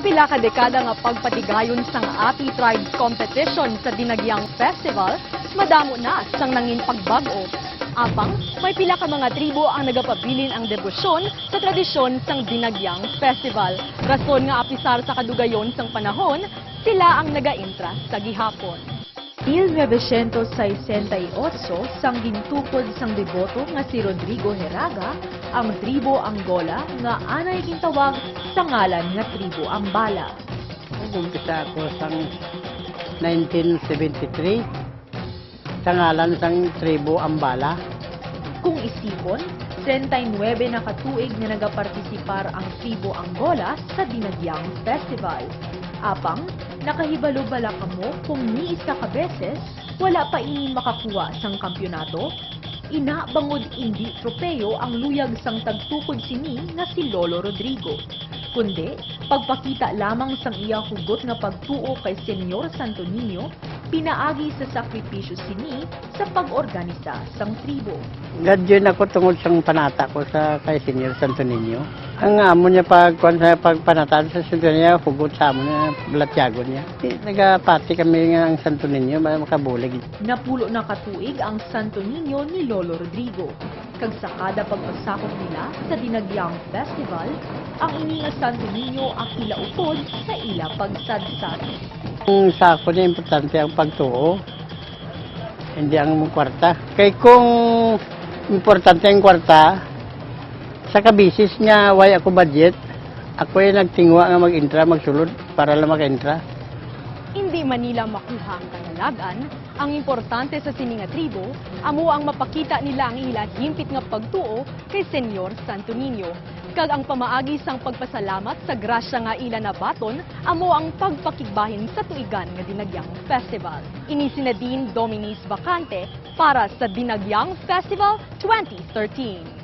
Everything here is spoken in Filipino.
pila ka dekada nga pagpatigayon sang Api Tribes Competition sa Dinagyang Festival, madamo na sang nangin pagbag-o. Apang, may pila ka mga tribo ang nagapabilin ang debosyon sa tradisyon sang Dinagyang Festival. Rason nga apisar sa kadugayon sang panahon, sila ang nagaintra sa gihapon. 1968 sang gintukod sang deboto nga si Rodrigo Heraga ang tribo Angola nga anay gintawag sa ngalan nga tribo Ambala. Umpisa ako sang 1973 sa ngalan sang tribo Ambala. Kung isipon, 39 na katuig na nagapartisipar ang tribo Angola sa Dinagyang Festival. Apang, nakahibalo-bala kamo kung ni isa ka beses, wala pa ini makakuha sang kampyonato? Ina bangod indi tropeyo ang luyag sang tagtukod sini nga si Lolo Rodrigo. Kundi, pagpakita lamang sang iya hugot nga pagtuo kay Senyor Santo Niño, pinaagi sa sakripisyo sini sa pag-organisa sang tribo. Gadyon ako tungod sang panata ko sa kay Senyor Santo Niño. Ang amo niya pagpanatan sa Santo Niño, hugot sa amo niya, blatyagon niya. Nagapati kami nga ang Santo Niño, makabulig. Napulo na katuig ang Santo Niño ni Lolo Rodrigo. Kag sa kada pagpagsakop nila sa Dinagyang Festival, ang ini nga Santo Niño akila upod sa ila pagsadsad. Ang sako niya importante ang pagtuo, hindi ang kwarta. Kaya kung importante ang kwarta, sa kabisis niya, way ako budget, ako ay nagtingwa nga mag-intra, magsulod para lang mag-intra. Hindi Manila makuha ang kanalagan, ang importante sa sininga tribo, amo ang mapakita nila ang ila himpit nga pagtuo kay Senyor Santo Niño. Kag ang pamaagi sang pagpasalamat sa grasya nga ila nabaton, amo ang pagpakigbahin sa tuigan nga Dinagyang Festival. Ini si Nadine Dominis Vacante para sa Dinagyang Festival 2013.